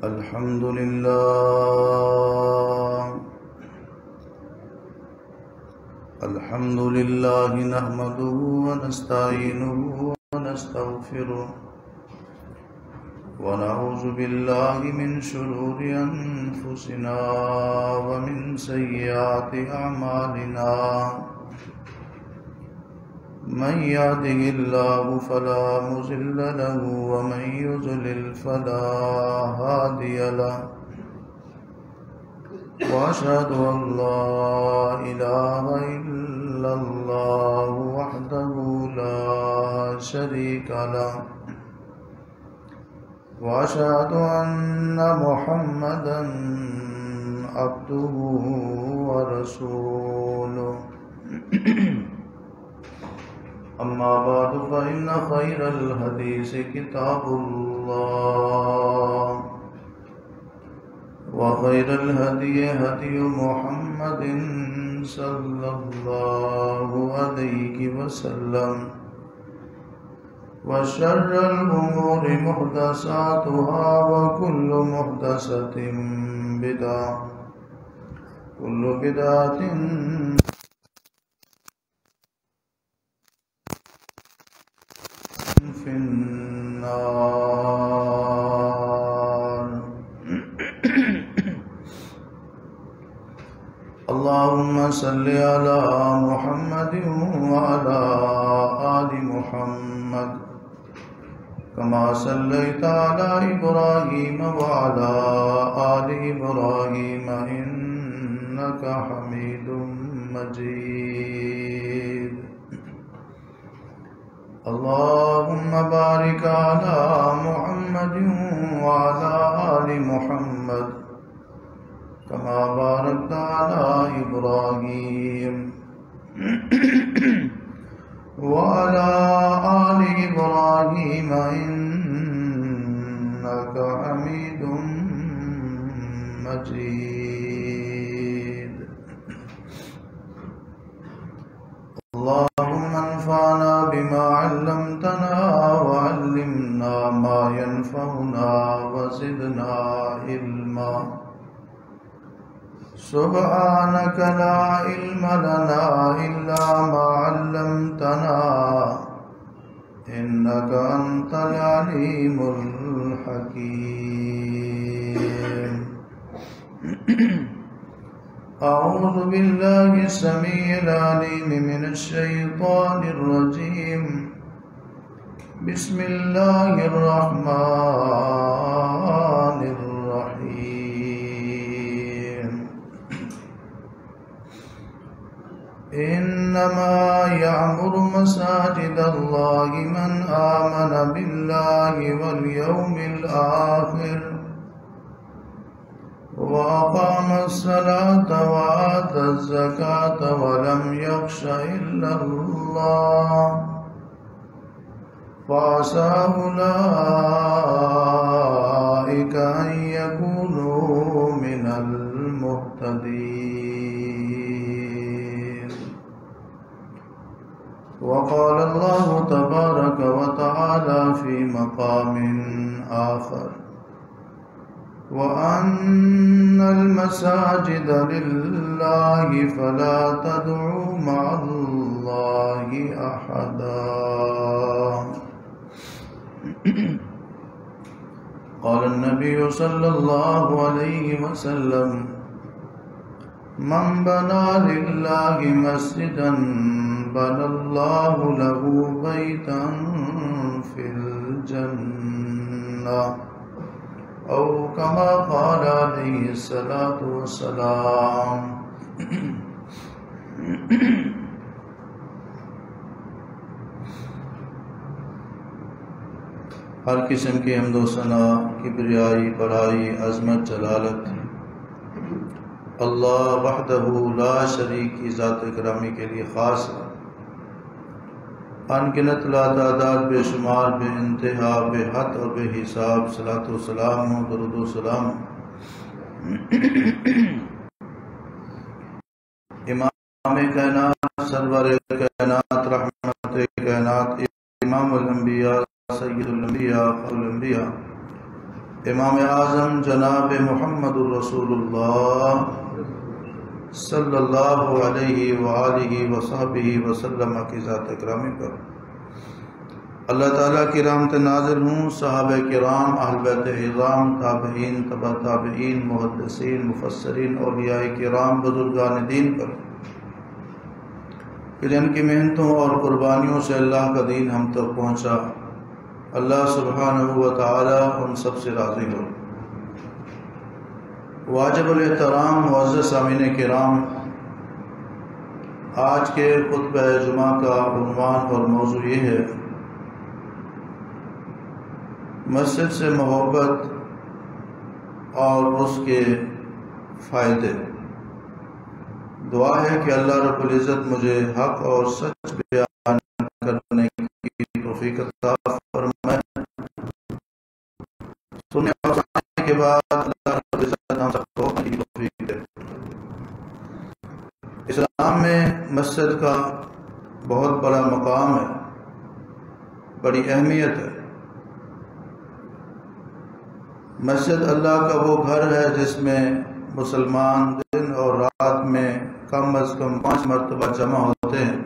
الحمد لله نحمده ونستعينه ونستغفره ونعوذ بالله من شرور أنفسنا ومن سيئات أعمالنا من يهده الله فلا مضل له ومن يضلل فلا هادي له وأشهد أن لا إله إلا الله وحده لا شريك له وأشهد أن محمدا عبده ورسوله أما بعد فإن خير الحديث كتاب الله وخير الهدي هدي محمد صلى الله عليه وسلم وشر الأمور محدثاتها وكل محدثة بدعة كل بدعة في النار. اللهم صل على محمد وعلى آل محمد كما صليت على إبراهيم وعلى آل إبراهيم إنك حميد مجيد. اللهم بارك على محمد وعلى آل محمد كما باركت على إبراهيم وعلى آل إبراهيم إنك حميد مجيد. اللهم انفعنا بما علمتنا وعلمنا ما ينفعنا وزدنا علما. سبحانك لا علم لنا إلا ما علمتنا إنك أنت العليم الحكيم. أعوذ بالله السميع العليم من الشيطان الرجيم. بسم الله الرحمن الرحيم. إنما يعمر مساجد الله من آمن بالله واليوم الآخر وأقام الصلاة وآتى الزكاة ولم يخش إلا الله فعسى أولئك أن يكونوا من المهتدين. وقال الله تبارك وتعالى في مقام آخر وأن المساجد لله فلا تدعوا مع الله أحدا. قال النبي صلى الله عليه وسلم من بنى لله مسجدا بنى الله له بيتا في الجنة أو كما قال عليه الصلاة والسلام. ہر قسم کی حمد و ثنا، کبریائی، بڑائی، عظمت، جلالت اللہ وحدہ لا شریک کی ذات گرامی کے لیے خاص ہے. انگنت لا تعداد، بے شمار، بے انتہا، بے حد اور بے حساب صلاۃ و سلام و درود و سلام امام کائنات، سرور کائنات، رحمت کائنات، امام الانبیاء، سید الانبیاء، الانبیاء، امام اعظم جناب محمد الرسول اللہ صلی اللہ علیہ وآلہ وصحبہ وسلم کی ذات اکرامی پر اللہ تعالیٰ کی رحمت نازل ہوں، صحابہ کرام، اہل بیت اعظام، تابعین، تبع تابعین، محدثین، مفسرین، اولیاء کرام، بزرگان دین پر کہ جن کی محنتوں اور قربانیوں سے اللہ کا دین ہم تک پہنچا، اللہ سبحانہ و تعالی ان سب سے راضی ہو۔ واجب الاحترام معزز سامعین کرام، آج کے خطبہ جمعہ کا عنوان اور موضوع یہ ہے مسجد سے محبت اور اس کے فائدے۔ دعا ہے کہ اللہ رب العزت مجھے حق اور سچ بیان کرنے کی توفیق عطا فرمائے۔ سننے اور سنانے کے بعد اللہ رب العزت ہم سب کو توفیق دے۔ اسلام میں مسجد کا بہت بڑا مقام ہے، بڑی اہمیت ہے۔ مسجد اللہ کا وہ گھر ہے جس میں مسلمان دن اور رات میں کم از کم 5 مرتبہ جمع ہوتے ہیں،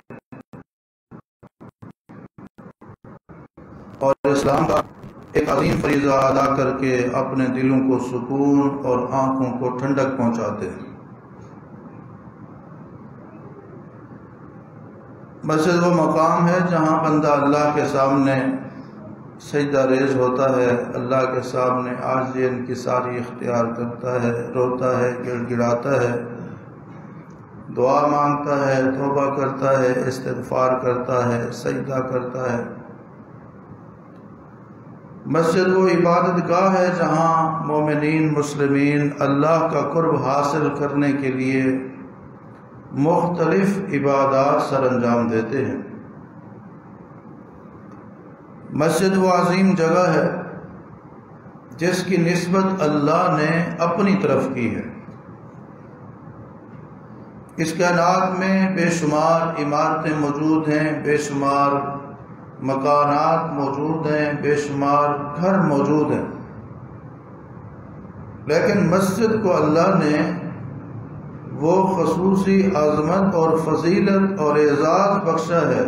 اور اسلام کا ایک عظیم فریضہ ادا کر کے اپنے دلوں کو سکون اور آنکھوں کو ٹھنڈک پہنچاتے ہیں۔ مسجد وہ مقام ہے جہاں بندہ اللہ کے سامنے سجدہ ریز ہوتا ہے، اللہ کے سامنے عاجزی انکساری اختیار کرتا ہے، روتا ہے، گڑ گڑاتا ہے، دعا مانگتا ہے، توبہ کرتا ہے، استغفار کرتا ہے، سجدہ کرتا ہے۔ مسجد وہ عبادت گاہ ہے جہاں مومنین مسلمین اللہ کا قرب حاصل کرنے کے لیے مختلف عبادات سر انجام دیتے ہیں۔ مسجد وہ عظیم جگہ ہے جس کی نسبت اللہ نے اپنی طرف کی ہے۔ اس کائنات میں بے شمار عمارتیں موجود ہیں، بے شمار مکانات موجود ہیں، بے شمار گھر موجود ہیں، لیکن مسجد کو اللہ نے وہ خصوصی عظمت اور فضیلت اور اعزاز بخشا ہے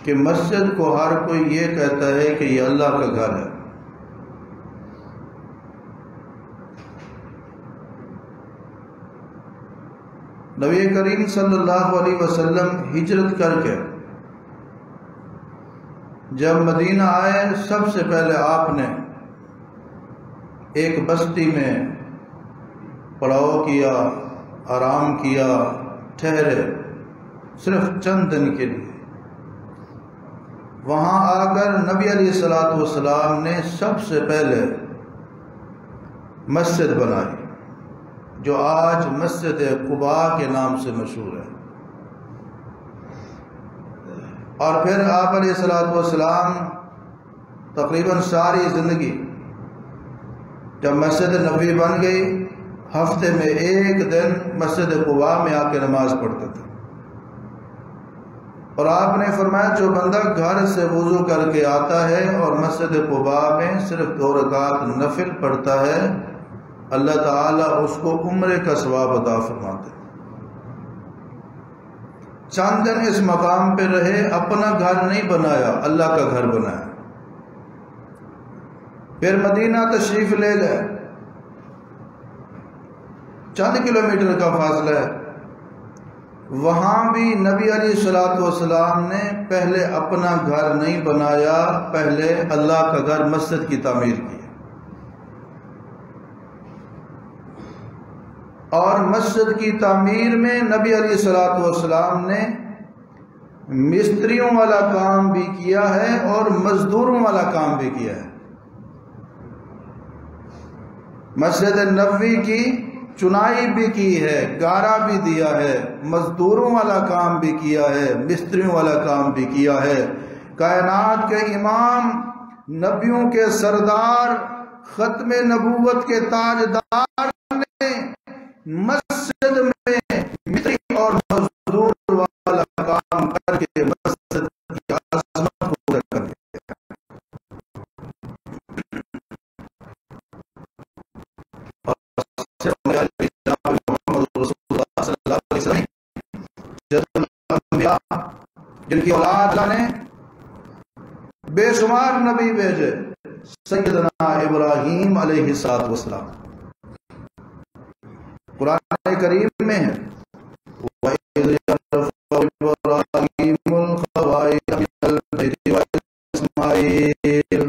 کہ مسجد کو ہر کوئی یہ کہتا ہے کہ یہ اللہ کا گھر ہے۔ نبی کریم صلی اللہ علیہ وسلم ہجرت کر کے جب مدینہ آئے، سب سے پہلے آپ نے ایک بستی میں پڑاؤ کیا، آرام کیا، ٹھہرے صرف چند دن کے لیے۔ وہاں آ کر نبی علیہ السلام نے سب سے پہلے مسجد بنائی جو آج مسجد قباء کے نام سے مشہور ہے، اور پھر آپ علیہ السلام تقریباً ساری زندگی جب مسجد نبوی بن گئی، ہفتے میں ایک دن مسجد قباء میں آ کے نماز پڑھتے تھے، اور آپ نے فرمایا جو بندہ گھر سے وضو کر کے آتا ہے اور مسجد قباء میں صرف 2 رکعت نفل پڑھتا ہے، اللہ تعالیٰ اس کو عمرے کا ثواب عطا فرماتے ہیں۔ چند دن اس مقام پہ رہے، اپنا گھر نہیں بنایا، اللہ کا گھر بنایا۔ پھر مدینہ تشریف لے گئے، چند کلومیٹر کا فاصلہ ہے، وہاں بھی نبی علیہ السلام نے پہلے اپنا گھر نہیں بنایا، پہلے اللہ کا گھر مسجد کی تعمیر کی، اور مسجد کی تعمیر میں نبی علیہ السلام نے مستریوں والا کام بھی کیا ہے اور مزدوروں والا کام بھی کیا ہے۔ مسجد نبوی کی چنائی بھی کی ہے، گارا بھی دیا ہے، مزدوروں والا کام بھی کیا ہے، مستریوں والا کام بھی کیا ہے۔ کائنات کے امام، نبیوں کے سردار، ختم نبوت کے تاجدار نے مسجد میں مستری اور مزدور والا کام کر کے مسجد کی عظمت کو پورا کر دیا۔ انبیاء جن کی اولاد اللہ نے بے شمار نبی بھیجے، سیدنا ابراہیم علیہ السلام قرآن کریم میں ہے وَإِذْ يَرْفَعُ إِبْرَاهِيمُ الْقَوَاعِدَ مِنَ الْبَيْتِ وَإِسْمَاعِيلُ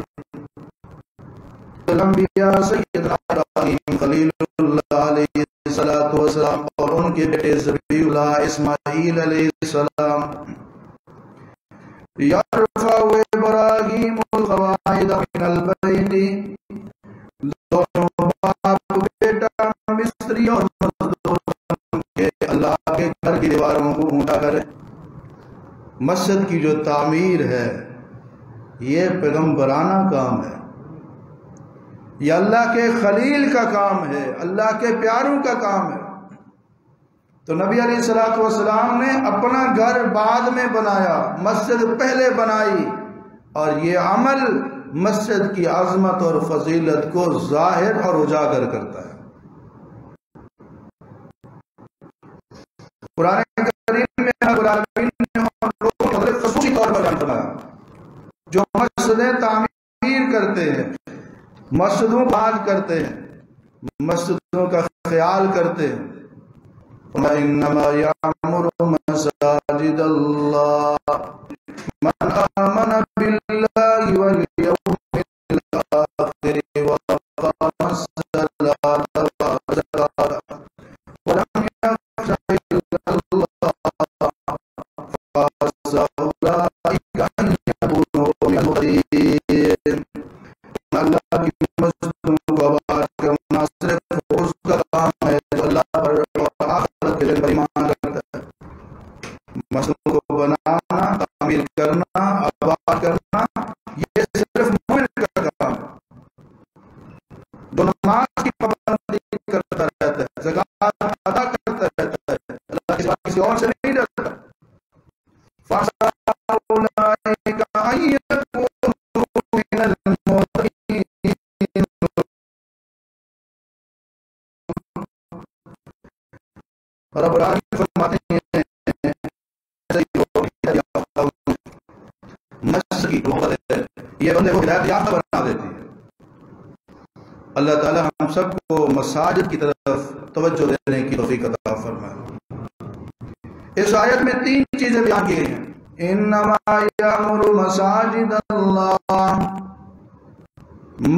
الانبیاء سیدنا ابراہیم خلیل اللہ علیہ السلام اور ان کے بیٹے ذبیح اللہ اسماعیل علیہ السلام. یرفع ابراہیم القواعد من البیت، دونوں باپ بیٹا مستری اور مزدور کے اللہ کے گھر کی دیواروں کو اونچا کرے. مسجد کی جو تعمیر ہے یہ پیغمبرانہ کام ہے، یہ اللہ کے خلیل کا کام ہے، اللہ کے پیاروں کا کام ہے. تو نبی علیہ السلام نے اپنا گھر بعد میں بنایا، مسجد پہلے بنائی، اور یہ عمل مسجد کی عظمت اور فضیلت کو ظاہر اور اجاگر کرتا ہے. قرآن کریم میں رب العالمین نے ان لوگوں کو خصوصی طور پر بیان فرمایا جو مسجدیں تعمیر کرتے ہیں، مسجدوں کو بحال کرتے ہیں، مسجدوں کا خیال کرتے ہیں. وَإِنَّمَا يَعْمُرُ مَسَاجِدَ اللَّهِ مَنْ آمَنَ بِاللَّهِ وَالْيَوْمِ الْآخِرِ وَأَقَامَ الصَّلَاةَ وَآتَى الزَّكَاةَ وَلَمْ يَخْشَ إِلَّا اللَّهَ فَعَسَىٰ أُولَٰئِكَ أَن يَكُونُوا مِنَ الْمُهْتَدِينَ. اللہ کی مسجدوں کو آباد کرنا صرف اس کا کام ہے جو اللہ پر اور آخرت کے دن پر ایمان رکھتا ہے. مسجدوں کو بنانا، تعمیر کرنا، آباد کرنا یہ صرف مومن کا کام ہے جو نماز کی پابندی کرتا رہتا ہے، زکوٰۃ ادا کرتا رہتا ہے، اللہ کے سوا کسی اور سے نہیں ڈرتا. فَعَسَىٰ أُولَٰئِكَ أَن يَكُونُوا مِنَ الْمُهْتَدِينَ. رب العالمین فرماتے ہیں مسجد کی محبت ہے یہ بندے کو ہدایت یافتہ بنا دیتی ہے. اللہ تعالی ہم سب کو مساجد کی طرف توجہ دینے کی توفیق عطا فرمائے. اس آیت میں 3 چیزیں بیان کی گئی ہیں. انما یامر مساجد اللہ،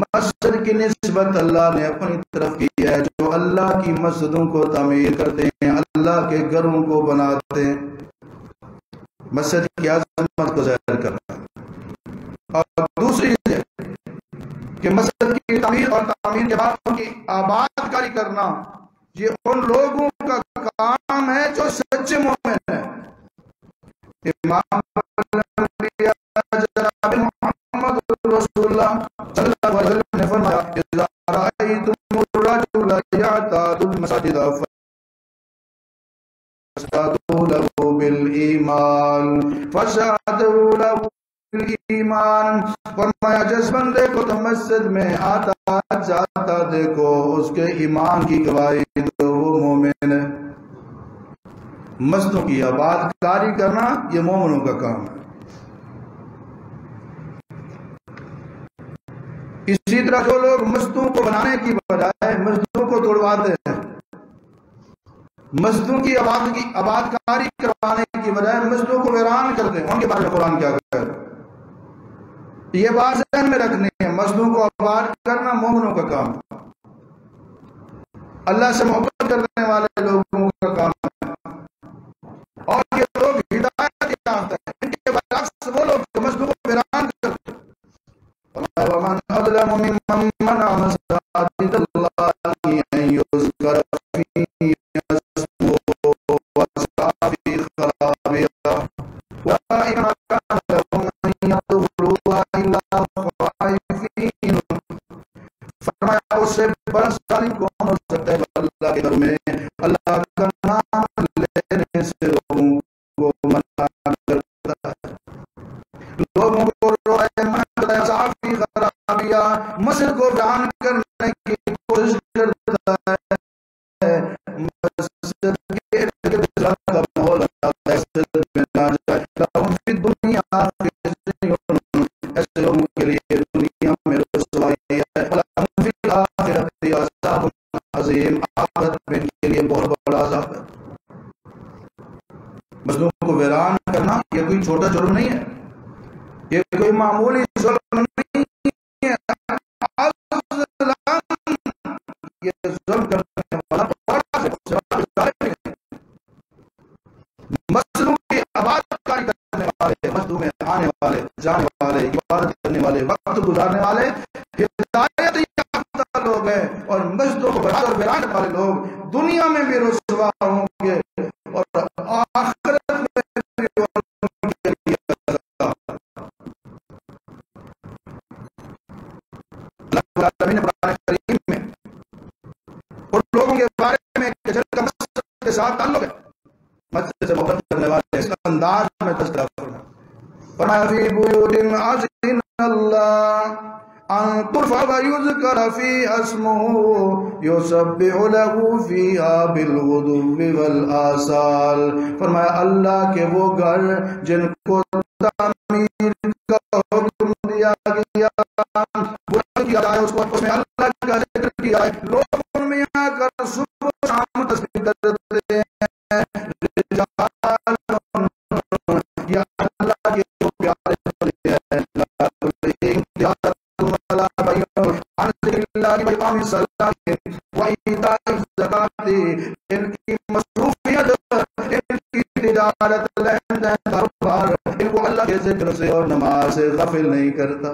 مسجد کی نسبت اللہ نے اپنی طرف کی ہے جو اللہ کی مسجدوں کو تعمیر کرتے ہیں، اللہ کے گھروں کو بناتے ہیں. مسجد کی عظمت کو ظاہر کرنا. اور دوسری ہے کہ مسجد کی تعمیر اور تعمیر کے بعد ان کی آباد کاری کرنا یہ ان لوگوں کا کام ہے جو سچے مومن ہیں. امام الانبیاء جناب محمد رسول اللہ صلی اللہ علیہ وسلم نے فرمایا اذا رأيتم الرجل يعتاد المساجد فاشهدوا له بالایمان فاشهدوا له بالایمان. فرمایا جس بندے کو تم مسجد میں آتا جاتا دیکھو اس کے ایمان کی گواہی دو، وہ مومن ہے. مسجدوں کی آباد کاری کرنا یہ مومنوں کا کام ہے. اسی طرح جو لوگ مسجدوں کو بنانے کی بجائے مسجدوں کو توڑواتے ہیں، مسجدوں کی آباد کاری کروانے کی بجائے مسجدوں کو ویران کرتے ہیں، ان کے بارے میں قرآن کیا کہتا ہے؟ یہ بات ذہن میں رکھنی ہے. مسجدوں کو آباد کرنا مومنوں کا کام ہے، اللہ سے محبت کرنے والے لوگوں کا کام ہے. اور یہ لوگ ہدایت یافتہ ہیں، ان کے برعکس وہ لوگ جو مسجدوں کو ویران کرتے ہیں. وَمَنْ أَظْلَمُ مِمَّنْ مَنَعَ مَسَاجِدَ اللَّهِ أَن يُذْكَرَ فِيهَا اسْمُهُ وَسَعَىٰ فِي خَرَابِهَا أُولَٰئِكَ مَا كَانَ لَهُمْ أَن يَدْخُلُوهَا إِلَّا خَائِفِينَ. فرمایا اس سے بڑا ظالم کون ہو سکتا ہے اللہ کے گھر میں اللہ کا نام لینے سے لوگوں کو منع کرتا ہے، لوگوں کو صافی خرابیہ مسجد کو بیان کرنے کی کوشش کرتا ہے. مسجد کے ارد گرد کا ماحول مسجد میں نہ آخرت میں ان کے لیے بہت بڑا عذاب ہے۔ مسجدوں کو ویران کرنا یہ کوئی چھوٹا جرم نہیں ہے، یہ کوئی معمولی ظلم نہیں ہے، یہ ظلم کرنے والا مسجدوں کی آباد کاری کرنے والے، مسجدوں میں آنے والے، جانے والے، عبادت کرنے والے، وقت گزارنے والے ہدایت یافتہ لوگ ہیں، اور مسجدوں کو برابر ویران کرنے والے لوگ دنیا میں بھی رسوا ہوں گے اور آخرت میں بھی ان کے لیے عذاب۔ اللہ العالمین نے قرآن کریم میں ان لوگوں کے بارے میں کہ جن کا مسجد کے ساتھ تعلق ہے، مسجد سے محبت کرنے والے، اس انداز میں تذکرہ فرمایا فی بیوت اذن اللہ ان ترفع ویذکر فیہا اسمہ یسبح لہ فیہا بالغدو والآصال۔ فرمایا اللہ کے وہ گھر جن کو تعمیر کا حکم دیا گیا، بلند کیا جائے اس میں اللہ کا ذکر کیا ہے، لوگ ان میں آ کر صبح و شام تسبیح کرتے ہیں، یا اللہ کے وہ پیارے بندے ہیں، ان کی مصروفیت، ان کی تجارت، لین دین، کاروبار، ان کو اللہ کے ذکر سے اور نماز سے غافل نہیں کرتا۔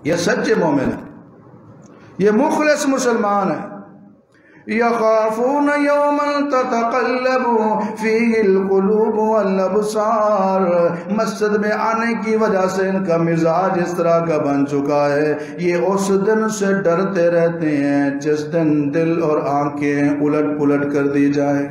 یہ سچے مومن ہیں، یہ مخلص مسلمان ہیں۔ یخافون یوما تتقلب فیہ القلوب والابصار۔ مسجد میں آنے کی وجہ سے ان کا مزاج اس طرح کا بن چکا ہے، یہ اس دن سے ڈرتے رہتے ہیں جس دن دل اور آنکھیں الٹ پلٹ کر دی جائے۔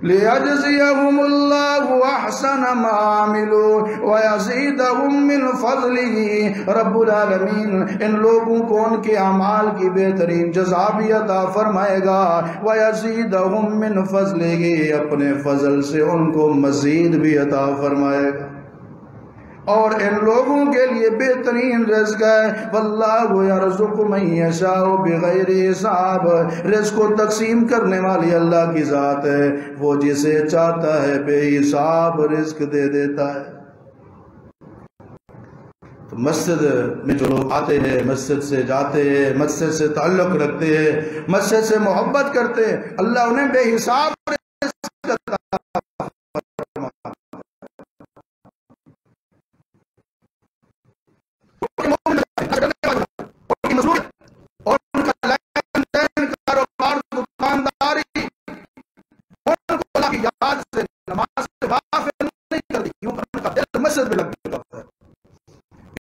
لِيَجْزِيَهُمُ اللَّهُ أَحْسَنَ مَا عَمِلُوا وَيَزِيدَهُم مِّن فَضْلِهِ۔ رب العالمین ان لوگوں کو ان کے اعمال کی بہترین جزا بھی عطا فرمائے گا، وَيَزِيدَهُم مِّن فَضْلِهِ اپنے فضل سے ان کو مزید بھی عطا فرمائے گا، اور ان لوگوں کے لیے بہترین رزق ہے۔ واللہ یرزق من یشاء بغیر حساب۔ رزق کو تقسیم کرنے والی اللہ کی ذات ہے، وہ جسے چاہتا ہے بے حساب رزق دے دیتا ہے۔ تو مسجد میں جو لوگ آتے ہیں، مسجد سے جاتے ہیں، مسجد سے تعلق رکھتے ہیں، مسجد سے محبت کرتے ہیں، اللہ انہیں بے حساب رزق عطا اور ان کا لین دین، کاروبار، دکانداری، ان کو اللہ کی یاد سے، نماز سے غافل نہیں کرتی، کیوں ان کا دل مسجد میں لگ جاتا ہے۔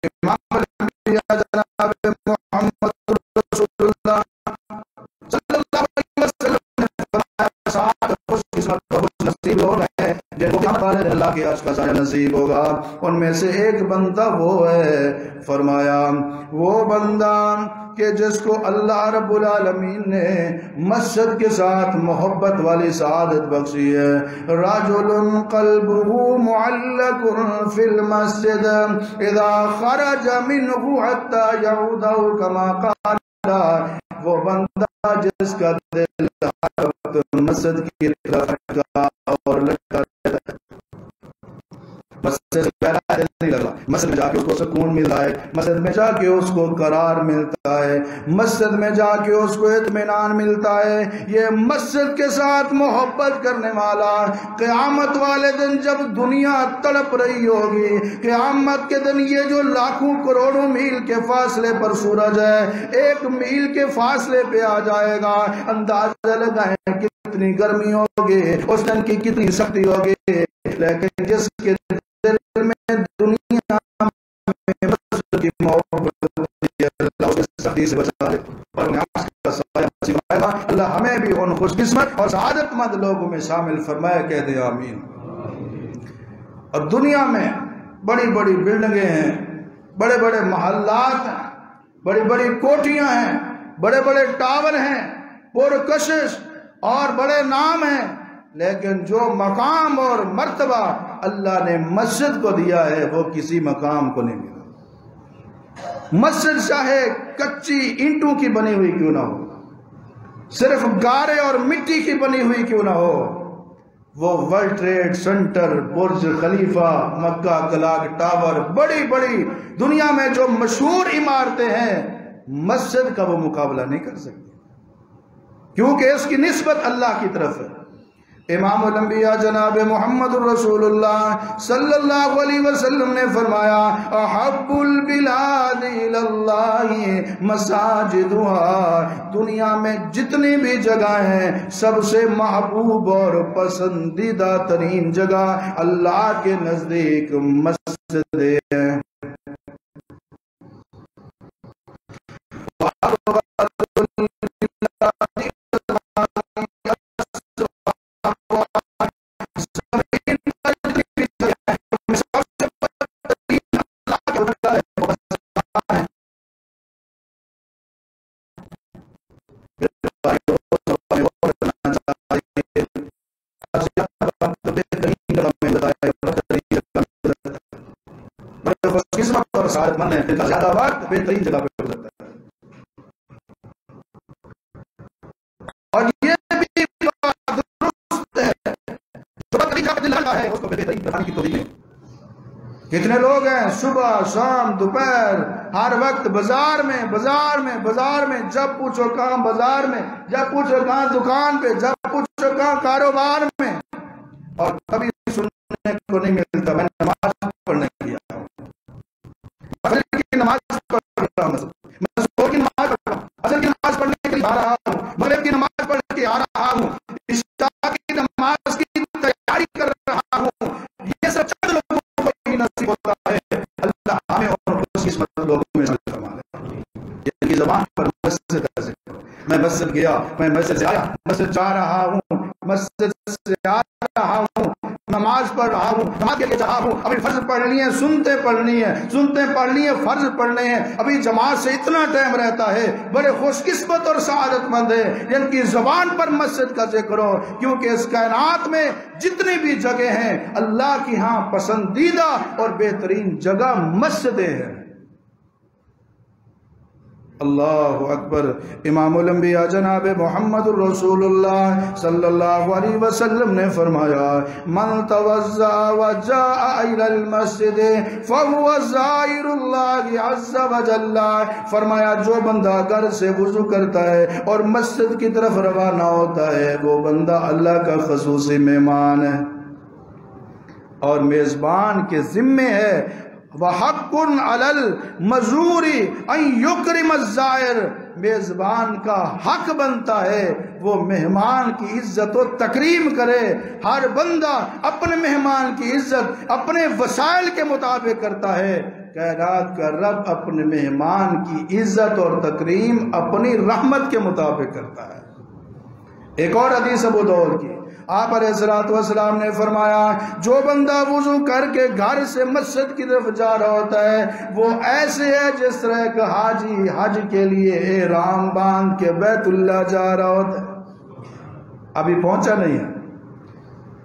امام الانبیاء جناب محمد رسول اللہ صلی اللہ علیہ وسلم نے فرمایا صاحب خوش قسمت اور خوش نصیب لوگ ہیں جن کو اللہ کے عرش کا سایہ نصیب ہوگا، ان میں سے ایک بندہ وہ ہے، فرمایا وہ بندہ کہ جس کو اللہ رب العالمین نے مسجد کے ساتھ محبت والی سعادت بخشی ہے۔ رجل قلبه معلق فی المسجد اذا خرج منه حتى يعود كما قال۔ وہ بندہ جس کا دل ہر وقت مسجد کی طرف لٹکا اور لٹکا رہتا ہے، مسجد سے پہلا دل نہیں لگا، مسجد میں جا کے اس کو سکون ملتا ہے، مسجد میں جا کے اس کو قرار ملتا ہے، مسجد میں جا کے اس کو اطمینان ملتا ہے۔ یہ مسجد کے ساتھ محبت کرنے والا قیامت والے دن جب دنیا تڑپ رہی ہوگی، قیامت کے دن یہ جو لاکھوں کروڑوں میل کے فاصلے پر سورج ہے، ایک میل کے فاصلے پہ آ جائے گا، اندازہ لگائیں کتنی گرمی ہوگی، اس دن کی کتنی سختی ہوگی، لیکن جس کے دل میں دنیا میں مسجد کی محبت ہوتی ہے، اللہ اس سختی سے بچا لے اور نعمت کا سایہ نصیب فرمائے گا۔ اللہ ہمیں بھی ان خوش قسمت اور سعادت مند لوگوں میں شامل فرمائے، کہہ دے آمین۔ اور دنیا میں بڑی بڑی بلڈنگیں ہیں، بڑے بڑے محلات ہیں، بڑی بڑی کوٹھیاں ہیں، بڑے بڑے ٹاور ہیں، پرکشش اور بڑے نام ہیں، لیکن جو مقام اور مرتبہ اللہ نے مسجد کو دیا ہے وہ کسی مقام کو نہیں ملا۔ مسجد چاہے کچی اینٹوں کی بنی ہوئی کیوں نہ ہو، صرف گارے اور مٹی کی بنی ہوئی کیوں نہ ہو، وہ ورلڈ ٹریڈ سینٹر، برج خلیفہ، مکہ کلاک ٹاور، بڑی بڑی دنیا میں جو مشہور عمارتیں ہیں، مسجد کا وہ مقابلہ نہیں کر سکتی، کیونکہ اس کی نسبت اللہ کی طرف ہے۔ امام الانبیاء جناب محمد الرسول اللہ صلی اللہ علیہ وسلم نے فرمایا احب البلاد الاللہ مساجدها، دنیا میں جتنی بھی جگہ ہیں سب سے محبوب اور پسندیدہ ترین جگہ اللہ کے نزدیک مسجد ہے۔ قسمت اور سعادت مند ہے جن کا زیادہ وقت بہترین جگہ پہ گزرتا ہے، اور یہ بھی بات درست ہے، جو طریقہ دل لگا ہے اس کو بہترین بنانے کی توفیق ہے۔ کتنے لوگ ہیں صبح شام دوپہر ہر وقت بازار میں، جب پوچھو کہاں بازار میں، جب پوچھو کہاں دکان پہ، جب پوچھو کہاں کاروبار میں، اور کبھی سننے کو نہیں ملتا میں نماز پڑھنے گیا ہوں، فجر کی نماز پڑھ رہا ہوں، میں ظہر کی نماز پڑھ رہا ہوں، عصر کی نماز پڑھنے کے لیے آ رہا ہوں، مغرب کی نماز پڑھ کے آ رہا ہوں، عشاء کی نماز کی تیاری کر رہا ہوں، یہ سب چند لوگوں کو ہی نصیب ہوتا ہے۔ اللہ ہمیں اور خوش قسمت لوگوں میں شامل فرما دے۔ جن کی زبان پر مسجد کا ذکر، میں مسجد گیا، میں مسجد سے آیا، مسجد جا رہا ہوں، مسجد سے آ رہا ہوں، نماز پڑھ رہا ہوں، نماز کے لیے جا رہا ہوں، ابھی فرض پڑھنی ہے، سنتے پڑھنی ہے، فرض پڑھنے ہیں، ابھی جماعت سے اتنا ٹائم رہتا ہے، بڑے خوش قسمت اور سعادت مند ہے جن کی زبان پر مسجد کا ذکر ہو، کیونکہ اس کائنات میں جتنی بھی جگہ ہیں اللہ کی ہاں پسندیدہ اور بہترین جگہ مسجدیں ہیں۔ اللہ اکبر۔ امام الانبیاء جناب محمد الرسول اللہ صلی اللہ علیہ وسلم نے فرمایا من توضأ وجاء الى المسجد فهو زائر اللہ عز وجل، فرمایا جو بندہ گھر سے وضو کرتا ہے اور مسجد کی طرف روانہ ہوتا ہے وہ بندہ اللہ کا خصوصی مہمان ہے اور میزبان کے ذمے ہے۔ وَحَقٌّ عَلَى الْمَزُورِ أَن يُكْرِمَ الزَّائِرَ، میزبان کا حق بنتا ہے وہ مہمان کی عزت و تکریم کرے۔ ہر بندہ اپنے مہمان کی عزت اپنے وسائل کے مطابق کرتا ہے، کائنات کا رب اپنے مہمان کی عزت اور تکریم اپنی رحمت کے مطابق کرتا ہے۔ ایک اور حدیث ابو داؤد کی، آپ علیہ السلام نے فرمایا جو بندہ وضو کر کے گھر سے مسجد کی طرف جا رہا ہوتا ہے وہ ایسے ہے جس طرح ایک حاجی حج کے لیے احرام باندھ کے بیت اللہ جا رہا ہوتا ہے، ابھی پہنچا نہیں ہے،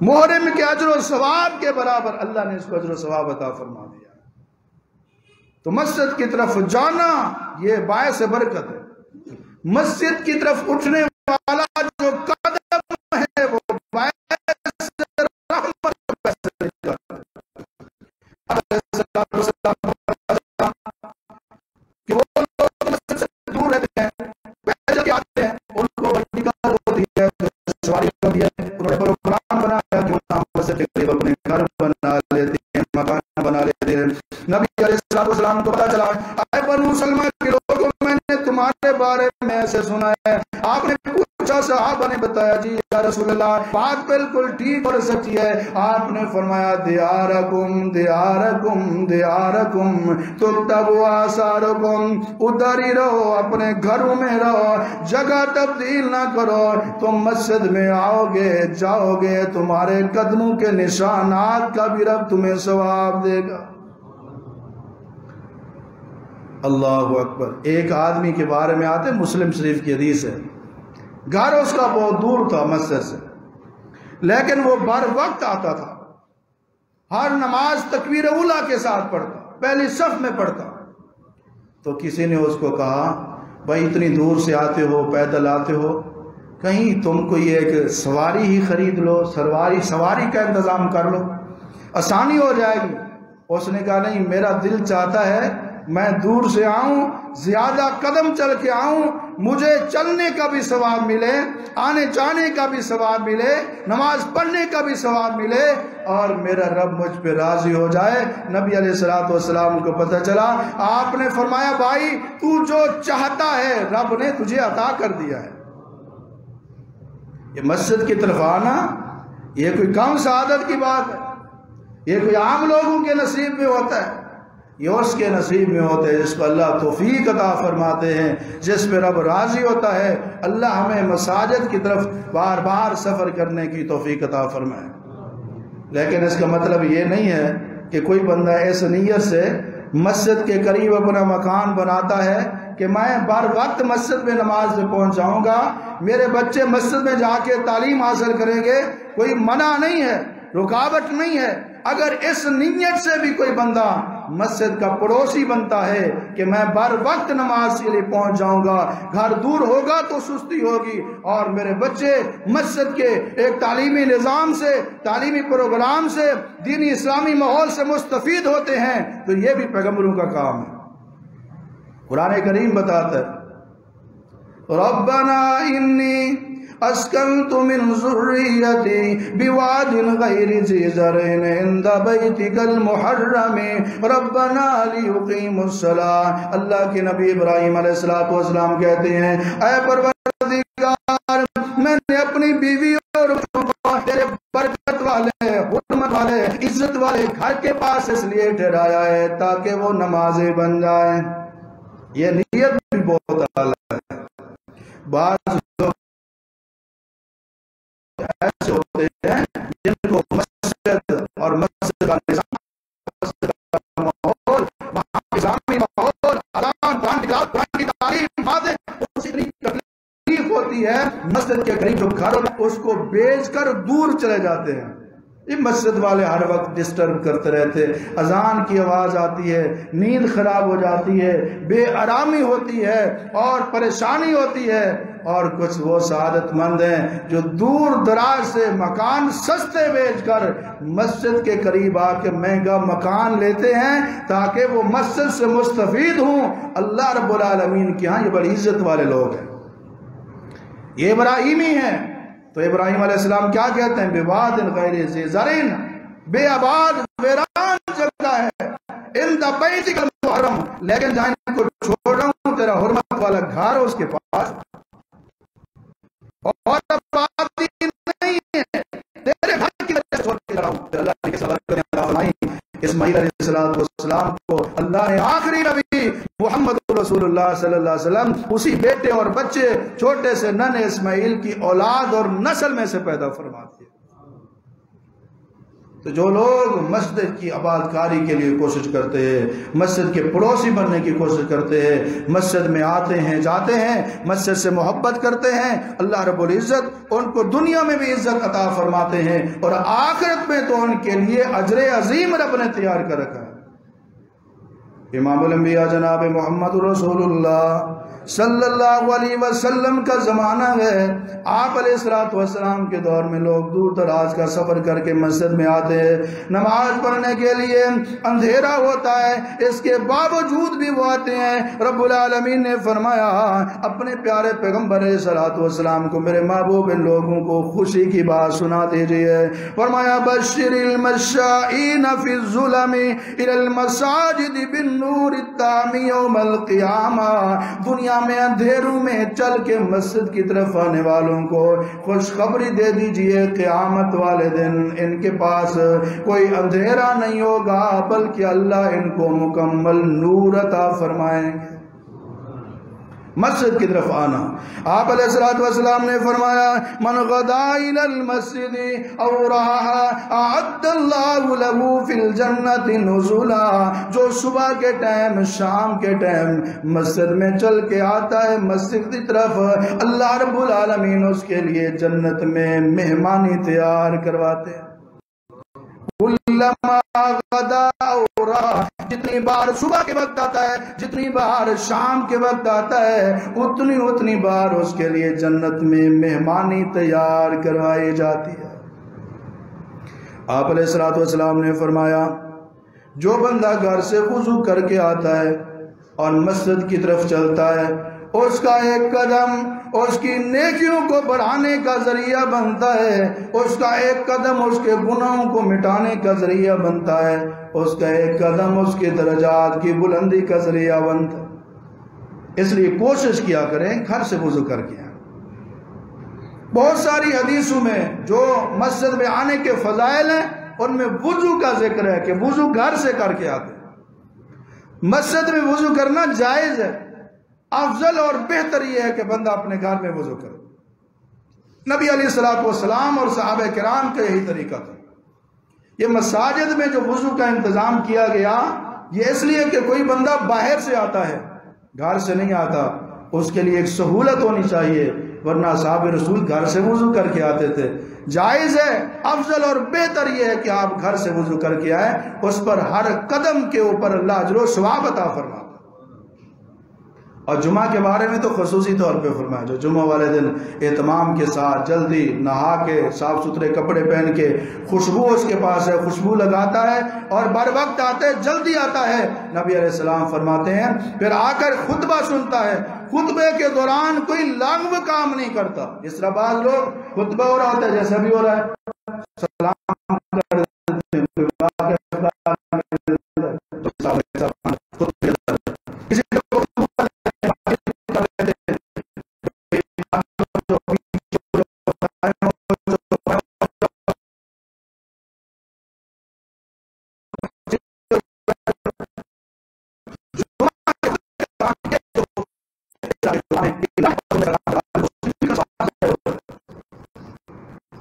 محرم کے اجر و ثواب کے برابر اللہ نے اس کو اجر و ثواب عطا فرما دیا۔ تو مسجد کی طرف جانا یہ باعث برکت ہے، مسجد کی طرف اٹھنے والا جو قدم ہے وہ باعث رحمت کہ وہ لوگ مسجد سے دور رہتے ہیں، پیدل کے آتے ہیں، ان کو نکال ہوتی ہے، سواری ہوتی ہے، انہوں نے پروگرام بنایا کہ وہ مسجد کے قریب اپنے گھر بنا لیتے ہیں، مکان بنا لیتے ہیں۔ نبی علیہ السلام کو پتا چلا اے بنو سلمہ کے لوگوں میں نے تمہارے بارے میں ایسے سنا ہے، آپ نے پوچھا، صحابہ نے بتایا جی یا رسول اللہ بات بالکل ٹھیک اور سچی ہے، آپ نے فرمایا دیارکم دیارکم دیارکم تکتب آثارکم، ادھر ہی رہو، اپنے گھروں میں رہو، جگہ تبدیل نہ کرو، تم مسجد میں آؤ گے جاؤ گے تمہارے قدموں کے نشانات کا بھی رب تمہیں ثواب دے گا۔ اللہ اکبر۔ ایک آدمی کے بارے میں آتے مسلم شریف کی حدیث ہے، گھر اس کا بہت دور تھا مسجد سے، لیکن وہ بر وقت آتا تھا، ہر نماز تکبیر اولیٰ کے ساتھ پڑھتا، پہلی صف میں پڑھتا، تو کسی نے اس کو کہا بھائی اتنی دور سے آتے ہو، پیدل آتے ہو، کہیں تم کوئی ایک سواری ہی خرید لو، سواری کا انتظام کر لو، آسانی ہو جائے گی۔ اس نے کہا نہیں، میرا دل چاہتا ہے میں دور سے آؤں، زیادہ قدم چل کے آؤں، مجھے چلنے کا بھی ثواب ملے، آنے جانے کا بھی ثواب ملے، نماز پڑھنے کا بھی ثواب ملے، اور میرا رب مجھ پہ راضی ہو جائے۔ نبی علیہ السلام کو پتہ چلا، آپ نے فرمایا بھائی تو جو چاہتا ہے رب نے تجھے عطا کر دیا ہے۔ یہ مسجد کی طرف آنا یہ کوئی کم سعادت کی بات ہے، یہ کوئی عام لوگوں کے نصیب میں ہوتا ہے، یہ اس کے نصیب میں ہوتے ہیں جس کو اللہ توفیق عطا فرماتے ہیں، جس پہ رب راضی ہوتا ہے۔ اللہ ہمیں مساجد کی طرف بار بار سفر کرنے کی توفیق عطا فرمائے۔ لیکن اس کا مطلب یہ نہیں ہے کہ کوئی بندہ اس نیت سے مسجد کے قریب اپنا مکان بناتا ہے کہ میں بر وقت مسجد میں نماز میں پہنچ جاؤں گا، میرے بچے مسجد میں جا کے تعلیم حاصل کریں گے، کوئی منع نہیں ہے، رکاوٹ نہیں ہے۔ اگر اس نیت سے بھی کوئی بندہ مسجد کا پڑوسی بنتا ہے کہ میں بر وقت نماز کے لیے پہنچ جاؤں گا، گھر دور ہوگا تو سستی ہوگی، اور میرے بچے مسجد کے ایک تعلیمی نظام سے، تعلیمی پروگرام سے، دینی اسلامی ماحول سے مستفید ہوتے ہیں، تو یہ بھی پیغمبروں کا کام ہے۔ قرآن کریم بتاتا ہے ربنا انی اسکنت من ذریتی بواد غیر ذی زرع عند بیتک المحرم ربنا لیقیموا الصلاۃ۔ اللہ کے نبی ابراہیم علیہ السلام کہتے ہیں اے پروردگار، میں نے اپنی بیوی اور تیرے برکت والے، حرمت والے، عزت والے گھر کے پاس اس لیے ٹھہرایا ہے تاکہ وہ نمازیں بن جائیں۔ یہ نیت بھی بہت اعلیٰ ہے۔ بعض لوگ ایسے ہوتے ہیں جن کو مسجد اور مسجد کا نظام، مسجد کا ماحول، وہاں اسلامی ماحول، اذان، قرآن کی تعلیم، باتیں، اس سے اتنی تکلیف ہوتی ہے، مسجد کے قریب جو گھر اس کو بیچ کر دور چلے جاتے ہیں۔ یہ مسجد والے ہر وقت ڈسٹرب کرتے رہتے، اذان کی آواز آتی ہے، نیند خراب ہو جاتی ہے، بے آرامی ہوتی ہے اور پریشانی ہوتی ہے۔ اور کچھ وہ سعادت مند ہیں جو دور دراز سے مکان سستے بیچ کر مسجد کے قریب آ کے مہنگا مکان لیتے ہیں تاکہ وہ مسجد سے مستفید ہوں۔ اللہ رب العالمین کے ہاں یہ بڑی عزت والے لوگ ہیں، یہ ابراہیمی ہیں۔ تو ابراہیم علیہ السلام کیا کہتے ہیں؟ بواد غیر ذی زرع، بے آباد ویران جگہ ہے، عند بیتک المحرم، لیکن جہاں ان کو چھوڑ رہا ہوں تیرا حرمت والا گھر اس کے پاس، اور آبادی نہیں ہے، تیرے گھر کی وجہ سے چھوڑ کے رہا ہوں۔ اللہ نے کیسا اسماعیل علیہ السلام کو اللہ نے آخری نبی محمد رسول اللہ صلی اللہ علیہ وسلم اسی بیٹے اور بچے چھوٹے سے ننھے اسماعیل کی اولاد اور نسل میں سے پیدا فرما دیا۔ تو جو لوگ مسجد کی آباد کاری کے لیے کوشش کرتے ہیں، مسجد کے پڑوسی بننے کی کوشش کرتے ہیں، مسجد میں آتے ہیں جاتے ہیں، مسجد سے محبت کرتے ہیں، اللہ رب العزت ان کو دنیا میں بھی عزت عطا فرماتے ہیں، اور آخرت میں تو ان کے لیے اجر عظیم رب نے تیار کر رکھا ہے۔ امام الانبیاء جناب محمد رسول اللہ صلی اللہ علیہ وسلم کا زمانہ ہے، آپ علیہ السلام کے دور میں لوگ دور دراز کا سفر کر کے مسجد میں آتے ہیں نماز پڑھنے کے لیے، اندھیرا ہوتا ہے، اس کے باوجود بھی وہ آتے ہیں۔ رب العالمین نے فرمایا اپنے پیارے پیغمبر علیہ السلام کو، میرے محبوب لوگوں کو خوشی کی بات سنا دیجئے، فرمایا بشر المشائین فی الظلم الی المساجد بالنور التام یوم القیامہ، دنیا میں اندھیروں میں چل کے مسجد کی طرف آنے والوں کو خوشخبری دے دیجئے، قیامت والے دن ان کے پاس کوئی اندھیرا نہیں ہوگا بلکہ اللہ ان کو مکمل نور عطا فرمائیں گے۔ مسجد کی طرف آنا، آپ علیہ السلام نے فرمایا من غدا الی المسجد او راح اعد اللہ له فی الجنت نزلا، جو صبح کے ٹائم شام کے ٹائم مسجد میں چل کے آتا ہے مسجد کی طرف، اللہ رب العالمین اس کے لیے جنت میں مہمانی تیار کرواتے ہیں۔ کلما غدا او راح، جتنی بار صبح کے وقت آتا ہے، جتنی بار شام کے وقت آتا ہے، اتنی بار اس کے لیے جنت میں مہمانی تیار کروائی جاتی ہے۔ آپ علیہ الصلوۃ والسلام نے فرمایا جو بندہ گھر سے وضو کر کے آتا ہے اور مسجد کی طرف چلتا ہے، اس کا ایک قدم اس کی نیکیوں کو بڑھانے کا ذریعہ بنتا ہے، اس کا ایک قدم اس کے گناہوں کو مٹانے کا ذریعہ بنتا ہے، اس کا ایک قدم اس کے درجات کی بلندی کا ذریعہ بنتا ہے۔ اس لیے کوشش کیا کریں گھر سے وضو کر کے آئیں۔ بہت ساری حدیثوں میں جو مسجد میں آنے کے فضائل ہیں ان میں وضو کا ذکر ہے کہ وضو گھر سے کر کے آتے ہیں۔ مسجد میں وضو کرنا جائز ہے، افضل اور بہتر یہ ہے کہ بندہ اپنے گھر میں وضو کرے۔ نبی علیہ الصلوۃ والسلام اور صحابہ کرام کا یہی طریقہ تھا۔ یہ مساجد میں جو وضو کا انتظام کیا گیا یہ اس لیے کہ کوئی بندہ باہر سے آتا ہے، گھر سے نہیں آتا، اس کے لیے ایک سہولت ہونی چاہیے، ورنہ صحابہ رسول گھر سے وضو کر کے آتے تھے۔ جائز ہے، افضل اور بہتر یہ ہے کہ آپ گھر سے وضو کر کے آئیں، اس پر ہر قدم کے اوپر اللہ اجر و ثواب عطا فرماتا ہے۔ اور جمعہ کے بارے میں تو خصوصی طور پہ فرمایا، جو جمعہ والے دن اہتمام کے ساتھ جلدی نہا کے صاف ستھرے کپڑے پہن کے، خوشبو اس کے پاس ہے، خوشبو لگاتا ہے اور بر وقت آتا ہے، جلدی آتا ہے، نبی علیہ السلام فرماتے ہیں پھر آ کر خطبہ سنتا ہے، خطبے کے دوران کوئی لاغو کام نہیں کرتا۔ اس طرح بعض لوگ خطبہ ہو رہا ہوتا ہے جیسا بھی ہو رہا ہے، سلام کر دیتے ہیں،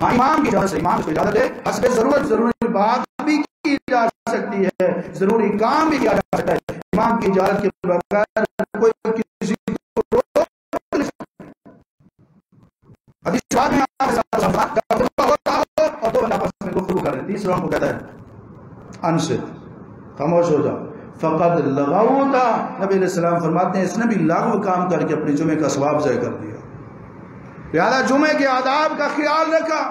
امام کی اجازت سے، امام کو اجازت ہے، حسب ضرورت ضروری بات بھی کی جا سکتی ہے، ضروری کام بھی کیا جا سکتا ہے، امام کی اجازت کے بغیر کوئی کسی کو روک نہیں سکتا۔ حدیث میں ہوتا ہو اور دو بندہ آپس میں گفتگو کر رہے ہیں، تیسرا کو کہتا ہے انصت، خاموش ہو جاؤ، فقد لغوتا، نبی علیہ السلام فرماتے ہیں اس نے بھی لغو کام کر کے اپنے جمعے کا ثواب ضائع کر دیا۔ لہذا جمعے کے آداب کا خیال رکھا،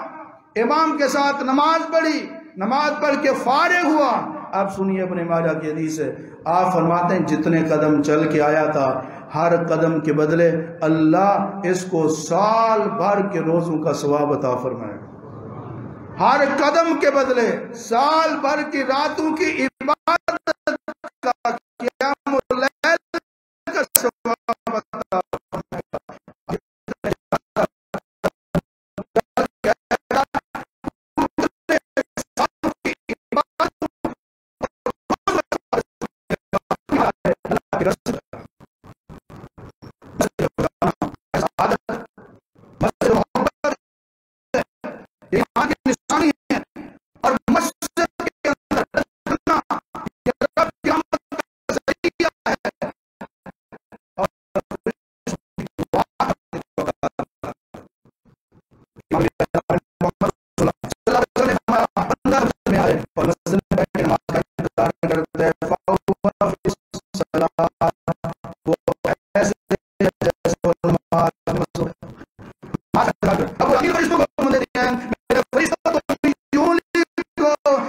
امام کے ساتھ نماز پڑھی، نماز پڑھ کے فارغ ہوا۔ آپ سنیے اپنے ماجہ کی حدیث ہے، آپ فرماتے ہیں جتنے قدم چل کے آیا تھا ہر قدم کے بدلے اللہ اس کو سال بھر کے روزوں کا ثواب عطا فرمائے گا، ہر قدم کے بدلے سال بھر کی راتوں کی عبادت کا، قیام اللیل کا ثواب عطا فرمائے گا۔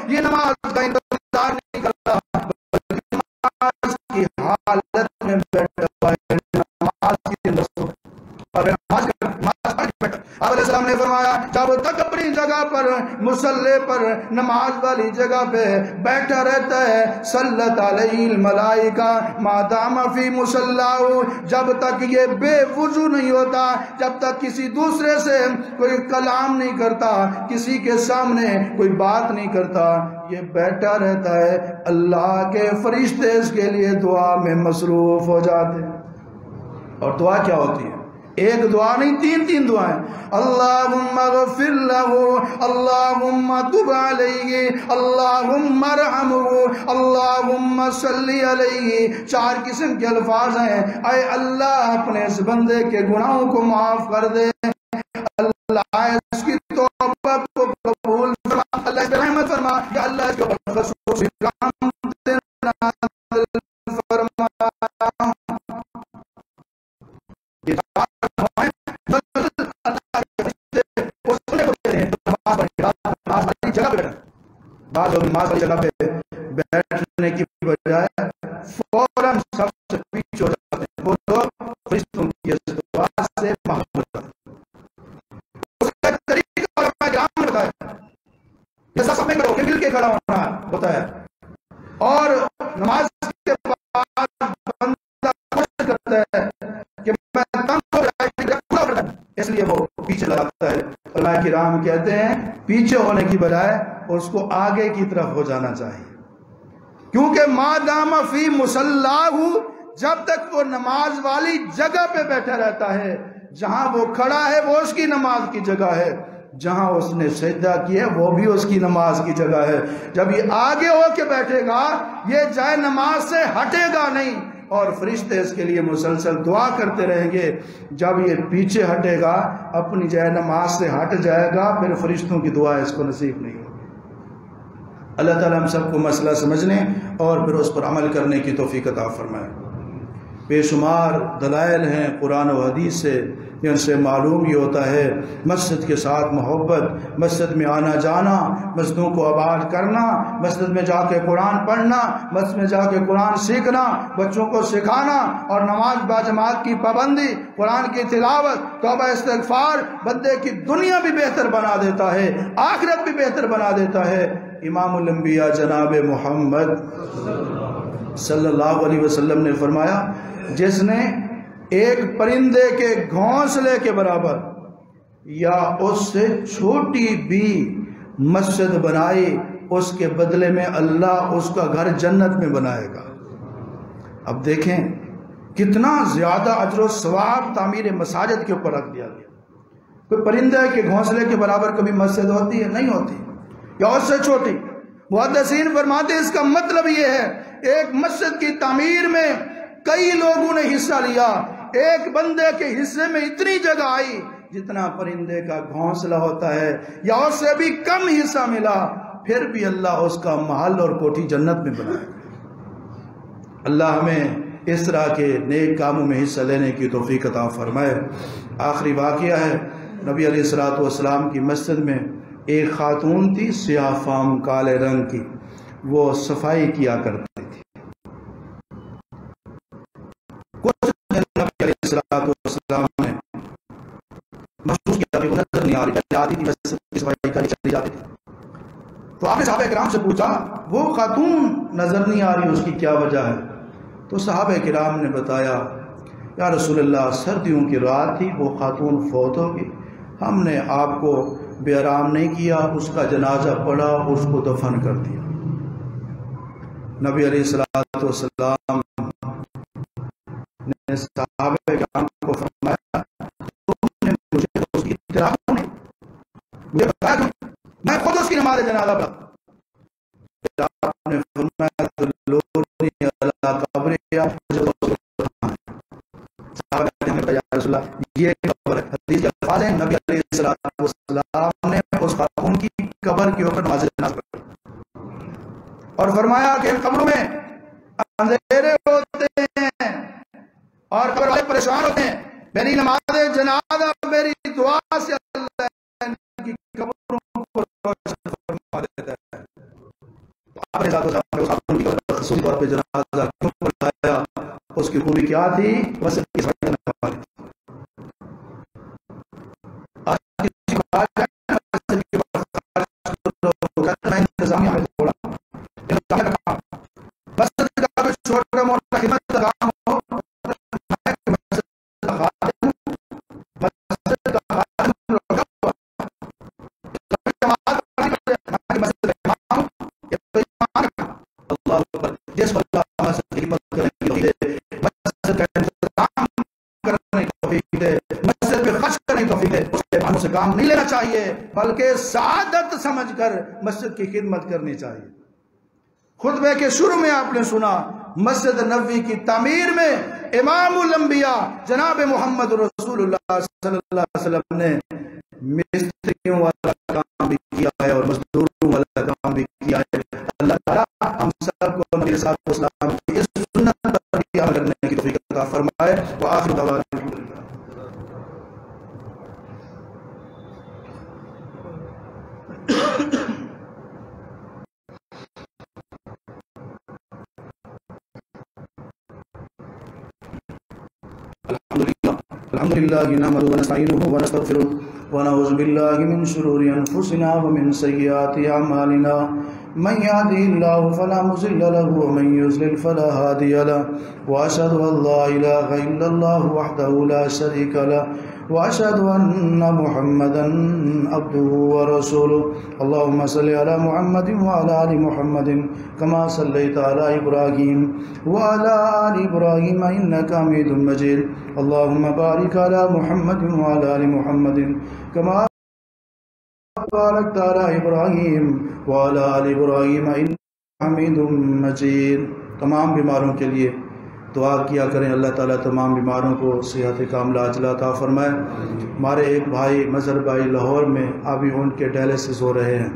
یہ نماز کا انتظار نہیں کرتا، کی حالت میں بیٹھا ہوا ہے، نماز کی اور نماز بیٹھا۔ آپ علیہ السلام نے فرمایا جب تک اپنی جگہ پر، مصلی پر، نماز والی جگہ پہ بیٹھا رہتا ہے، صلت علیہ الملائکہ ما دام فی مصلاہ، جب تک یہ بے وضو نہیں ہوتا، جب تک کسی دوسرے سے کوئی کلام نہیں کرتا، کسی کے سامنے کوئی بات نہیں کرتا، یہ بیٹھا رہتا ہے، اللہ کے فرشتے اس کے لیے دعا میں مصروف ہو جاتے ہیں۔ اور دعا کیا ہوتی ہے؟ ایک دعا نہیں، تین دعائیں، اللہم اغفر لہ، اللہم تب علیہ، اللہم ارحمہ، اللہم صلی علیہ، 4 قسم کے الفاظ ہیں۔ اے اللہ اپنے اس بندے کے گناہوں کو معاف کر دے، اللہ اس کی توبہ کو قبول فرما، اللہ اس پہ رحمت فرما، یا اللہ اس کے خصوصی کام دینا نماز کی جگہ پہ بیٹھنے کی بجائے فوراً سب سے پیچھے ہو جاتے ہیں، وہ لوگ فرشتوں کی دعا سے محبت کرتے ہیں۔ اس کا طریقہ علماء کرام نے بتایا، جیسا سب میں کرو کہ مل کے کھڑا ہونا ہوتا ہے، اور نماز کے بعد بندہ کوشش کرتا ہے کہ میں تنگ ہو جائے، اس لیے وہ پیچھے لگاتا ہے۔ علماء کرام کہتے ہیں پیچھے ہونے کی بجائے اس کو آگے کی طرف ہو جانا چاہیے، کیونکہ ما دام فی مصلاہ، جب تک وہ نماز والی جگہ پہ بیٹھا رہتا ہے، جہاں وہ کھڑا ہے وہ اس کی نماز کی جگہ ہے، جہاں اس نے سجدہ کیا وہ بھی اس کی نماز کی جگہ ہے۔ جب یہ آگے ہو کے بیٹھے گا یہ جائے نماز سے ہٹے گا نہیں، اور فرشتے اس کے لیے مسلسل دعا کرتے رہیں گے۔ جب یہ پیچھے ہٹے گا، اپنی جائے نماز سے ہٹ جائے گا، پھر فرشتوں کی دعا اس کو نصیب نہیں ہوگی۔ اللہ تعالیٰ ہم سب کو مسئلہ سمجھنے اور پھر اس پر عمل کرنے کی توفیق عطا فرمائے۔ بے شمار دلائل ہیں قرآن و حدیث سے، جن سے معلوم یہ ہوتا ہے مسجد کے ساتھ محبت، مسجد میں آنا جانا، مسجدوں کو آباد کرنا، مسجد میں جا کے قرآن پڑھنا، مسجد میں جا کے قرآن سیکھنا، بچوں کو سکھانا، اور نماز باجماعت کی پابندی، قرآن کی تلاوت، توبہ استغفار بندے کی دنیا بھی بہتر بنا دیتا ہے، آخرت بھی بہتر بنا دیتا ہے۔ امام الانبیاء جناب محمد صلی اللہ علیہ وسلم نے فرمایا، جس نے ایک پرندے کے گھونسلے کے برابر یا اس سے چھوٹی بھی مسجد بنائی، اس کے بدلے میں اللہ اس کا گھر جنت میں بنائے گا۔ اب دیکھیں کتنا زیادہ اجر و ثواب تعمیر مساجد کے اوپر رکھ دیا گیا۔ کوئی پرندے کے گھونسلے کے برابر کبھی مسجد ہوتی ہے؟ نہیں ہوتی، یا اس سے چھوٹی۔ محدثین فرماتے ہیں اس کا مطلب یہ ہے ایک مسجد کی تعمیر میں کئی لوگوں نے حصہ لیا، ایک بندے کے حصے میں اتنی جگہ آئی جتنا پرندے کا گھونسلہ ہوتا ہے، یا اس سے بھی کم حصہ ملا، پھر بھی اللہ اس کا محل اور کوٹھی جنت میں بنائے گا۔ اللہ ہمیں اس طرح کے نیک کاموں میں حصہ لینے کی توفیق عطا فرمائے۔ آخری واقعہ ہے، نبی علیہ الصلوۃ والسلام کی مسجد میں ایک خاتون تھی، سیاہ فام کالے رنگ کی، وہ صفائی کیا کرتی تھی۔ کچھ دن نبی علیہ الصلوۃ والسلام نے محسوس کیا کہ وہ نظر نہیں آ رہی، آتی تھی مسجد کی صفائی کرنے چلی جاتی تھی۔ تو آپ نے صحابہ کرام سے پوچھا وہ خاتون نظر نہیں آ رہی، اس کی کیا وجہ ہے؟ تو صحابہ کرام نے بتایا، یا رسول اللہ سردیوں کی رات تھی، وہ خاتون فوت ہو گئی، ہم نے آپ کو بے آرام نہیں کیا، اس کا جنازہ پڑا، اس کو دفن کر دیا۔ نبی علیہ الصلوۃ والسلام نے صحابہ کرام کو فرمایا تم نے مجھے تو اس کی اطلاع نہیں، مجھے بتایا کہ میں خود اس کی نماز جنازہ پڑھا۔ آپ نے فرمایا دلونی علی قبرها، صحابہ کہتے ہیں یا رسول اللہ یہ قبر ہے، حدیث کے الفاظ ہیں نبی علیہ الصلوۃ والسلام نے اس خاتون کی قبر کے اوپر نماز جنازہ پڑھی اور فرمایا کہ ان قبروں میں اندھیرے ہوتے ہیں اور قبر والے پریشان ہوتے ہیں، میری نماز جنازہ میری دعا سے اللہ ان کی قبروں کو روشن فرما دیتا ہے۔ آپ نے ذات و ذات اس خاتون کی قبر خصوصی طور پہ جنازہ کیوں پڑھایا؟ اس کی خوبی کیا تھی؟ بس کی صفائی کرنے والی۔ آج کسی کو آج انتظامیہ میں تھوڑا مسجد کا کوئی چھوٹا موٹا خدمت کا کام ہو، جس کو اللہ مسجد کی خدمت کرنے کی توفیق دے، مسجد کا انتظام کرنے کی توفیق دے، مسجد پہ خرچ کرنے کی توفیق دے، اس کے بہانوں سے کام نہیں لینا چاہیے بلکہ سعادت سمجھ کر مسجد کی خدمت کرنی چاہیے۔ خطبے کے شروع میں آپ نے سنا مسجد نبوی کی تعمیر میں امام الانبیاء جناب محمد رسول اللہ صلی اللہ علیہ وسلم نے مستریوں والا کام بھی کیا ہے اور مزدوروں والا کام بھی کیا ہے۔ اللہ تعالیٰ ہم سب کو نبی صلی اللہ علیہ وسلم کی اس سنت پر عمل کرنے کی توفیق عطا فرمائے۔ وآخر دعوانا الحمد لله نحمده ونستعينه ونستغفره ونعوذ بالله من شرور أنفسنا ومن سيئات أعمالنا من يهده الله فلا مضل له ومن يضلل فلا هادي له وأشهد أن لا إله إلا الله وحده لا شريك له وأشهد أن محمدا عبده ورسوله اللهم صل على محمد وعلى آل محمد كما صليت على إبراهيم وعلى آل إبراهيم إنك حميد مجيد اللهم بارك على محمد وعلى آل محمد كما باركت على إبراهيم وعلى آل إبراهيم إنك حميد مجيد۔ تمام بیماروں کے لیے دعا کیا کریں، اللہ تعالیٰ تمام بیماروں کو صحت کاملہ عاجلہ عطا فرمائے۔ ہمارے ایک بھائی مظہر بھائی لاہور میں ابھی ان کے ڈائلسس ہو رہے ہیں،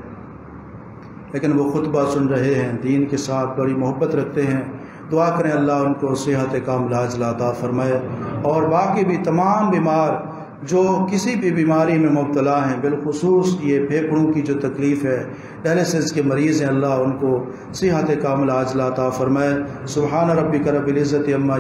لیکن وہ خطبہ سن رہے ہیں، دین کے ساتھ بڑی محبت رکھتے ہیں۔ دعا کریں اللہ ان کو صحت کاملہ عاجلہ عطا فرمائے، اور باقی بھی تمام بیمار جو کسی بھی بیماری میں مبتلا ہیں، بالخصوص یہ پھیپھڑوں کی جو تکلیف ہے، ڈائلسس کے مریض ہیں، اللہ ان کو صحت کاملہ عاجلہ عطا فرمائے۔ سبحان ربک رب العزت عما